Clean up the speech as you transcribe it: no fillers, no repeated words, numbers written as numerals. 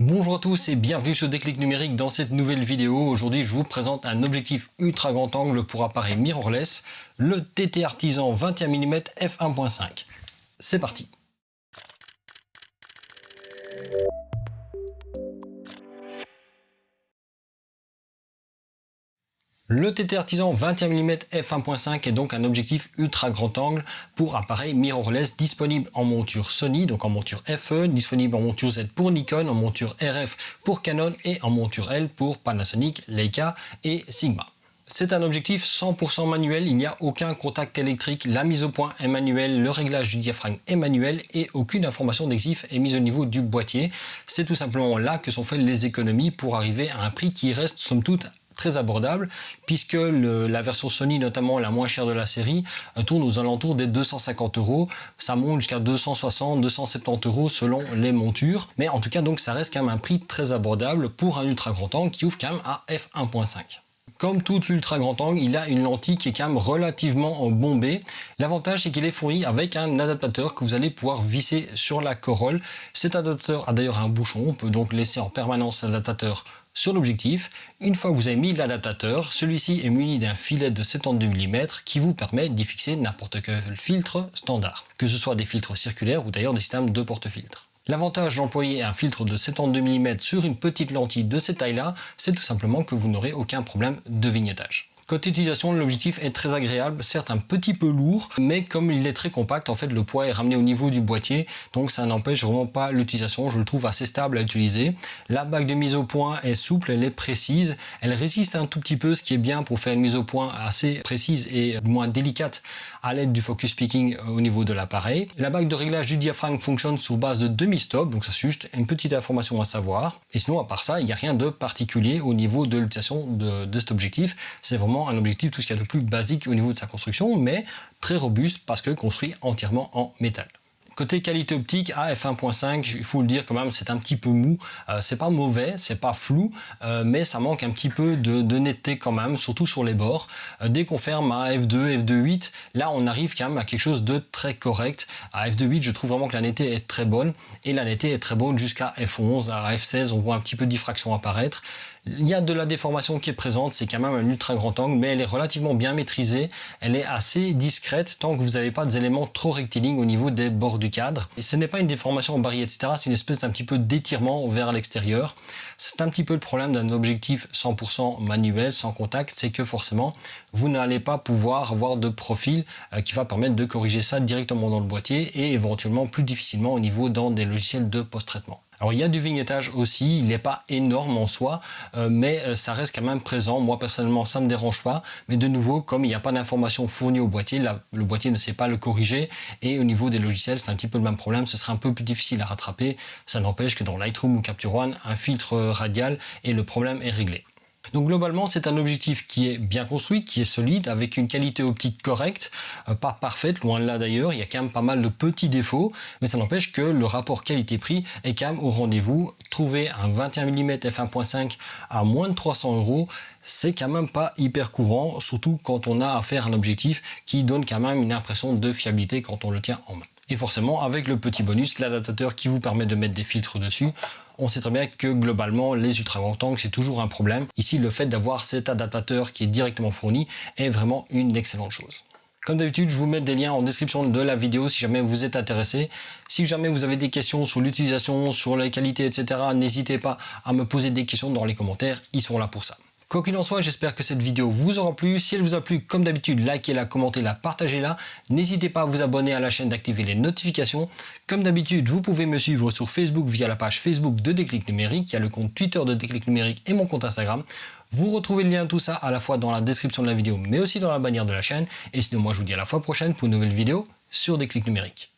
Bonjour à tous et bienvenue sur Déclic Numérique. Dans cette nouvelle vidéo, aujourd'hui je vous présente un objectif ultra grand angle pour appareil mirrorless, le TT Artisan 21 mm f1.5. C'est parti. Le TT Artisan 21 mm f1.5 est donc un objectif ultra grand angle pour appareil mirrorless disponible en monture Sony, donc en monture FE, disponible en monture Z pour Nikon, en monture RF pour Canon et en monture L pour Panasonic, Leica et Sigma. C'est un objectif 100% manuel, il n'y a aucun contact électrique, la mise au point est manuelle, le réglage du diaphragme est manuel et aucune information d'exif est mise au niveau du boîtier. C'est tout simplement là que sont faites les économies pour arriver à un prix qui reste somme toute très abordable, puisque la version Sony, notamment la moins chère de la série, tourne aux alentours des 250 €. Ça monte jusqu'à 260, 270 € selon les montures. Mais en tout cas, donc, ça reste quand même un prix très abordable pour un ultra grand angle qui ouvre quand même à f1.5. Comme tout ultra grand angle, il a une lentille qui est quand même relativement bombée. L'avantage, c'est qu'il est fourni avec un adaptateur que vous allez pouvoir visser sur la corolle. Cet adaptateur a d'ailleurs un bouchon. On peut donc laisser en permanence l'adaptateur sur l'objectif. Une fois que vous avez mis l'adaptateur, celui-ci est muni d'un filet de 72 mm qui vous permet d'y fixer n'importe quel filtre standard, que ce soit des filtres circulaires ou d'ailleurs des systèmes de porte-filtres. L'avantage d'employer un filtre de 72 mm sur une petite lentille de cette taille-là, c'est tout simplement que vous n'aurez aucun problème de vignettage. Côté utilisation, l'objectif est très agréable, certes un petit peu lourd, mais comme il est très compact, en fait le poids est ramené au niveau du boîtier, donc ça n'empêche vraiment pas l'utilisation, je le trouve assez stable à utiliser. La bague de mise au point est souple, elle est précise, elle résiste un tout petit peu, ce qui est bien pour faire une mise au point assez précise et moins délicate à l'aide du focus picking au niveau de l'appareil. La bague de réglage du diaphragme fonctionne sur base de demi-stop, donc ça c'est juste une petite information à savoir. Et sinon à part ça, il n'y a rien de particulier au niveau de l'utilisation de cet objectif, c'est vraiment un objectif tout ce qu'il y a de plus basique au niveau de sa construction, mais très robuste parce que construit entièrement en métal. Côté qualité optique, à f1.5, il faut le dire quand même, c'est un petit peu mou. C'est pas mauvais, c'est pas flou, mais ça manque un petit peu de netteté quand même, surtout sur les bords. Dès qu'on ferme à f2, f2.8, là on arrive quand même à quelque chose de très correct. À f2.8, je trouve vraiment que la netteté est très bonne, et la netteté est très bonne jusqu'à f11. À f16, on voit un petit peu de diffraction apparaître. Il y a de la déformation qui est présente, c'est quand même un ultra grand angle, mais elle est relativement bien maîtrisée, elle est assez discrète tant que vous n'avez pas des éléments trop rectilignes au niveau des bords du cadre. Et ce n'est pas une déformation en barillet, etc., c'est une espèce d'un petit peu d'étirement vers l'extérieur. C'est un petit peu le problème d'un objectif 100% manuel, sans contact, c'est que forcément, vous n'allez pas pouvoir avoir de profil qui va permettre de corriger ça directement dans le boîtier et éventuellement plus difficilement au niveau dans des logiciels de post-traitement. Alors il y a du vignettage aussi, il n'est pas énorme en soi, mais ça reste quand même présent. Moi personnellement ça ne me dérange pas, mais de nouveau comme il n'y a pas d'information fournie au boîtier, le boîtier ne sait pas le corriger et au niveau des logiciels c'est un petit peu le même problème, ce serait un peu plus difficile à rattraper. Ça n'empêche que dans Lightroom ou Capture One, un filtre radial et le problème est réglé. Donc globalement c'est un objectif qui est bien construit, qui est solide, avec une qualité optique correcte, pas parfaite, loin de là d'ailleurs, il y a quand même pas mal de petits défauts, mais ça n'empêche que le rapport qualité-prix est quand même au rendez-vous. Trouver un 21 mm f1.5 à moins de 300 €, c'est quand même pas hyper courant, surtout quand on a affaire à un objectif qui donne quand même une impression de fiabilité quand on le tient en main. Et forcément avec le petit bonus, l'adaptateur qui vous permet de mettre des filtres dessus. On sait très bien que globalement les ultra grands angles c'est toujours un problème. Ici le fait d'avoir cet adaptateur qui est directement fourni est vraiment une excellente chose. Comme d'habitude, je vous mets des liens en description de la vidéo si jamais vous êtes intéressé. Si jamais vous avez des questions sur l'utilisation, sur la qualité, etc., n'hésitez pas à me poser des questions dans les commentaires, ils sont là pour ça. Quoi qu'il en soit, j'espère que cette vidéo vous aura plu. Si elle vous a plu, comme d'habitude, likez-la, commentez-la, partagez-la. N'hésitez pas à vous abonner à la chaîne, d'activer les notifications. Comme d'habitude, vous pouvez me suivre sur Facebook via la page Facebook de Déclic Numérique. Il y a le compte Twitter de Déclic Numérique et mon compte Instagram. Vous retrouvez le lien de tout ça à la fois dans la description de la vidéo, mais aussi dans la bannière de la chaîne. Et sinon, moi, je vous dis à la fois prochaine pour une nouvelle vidéo sur Déclic Numérique.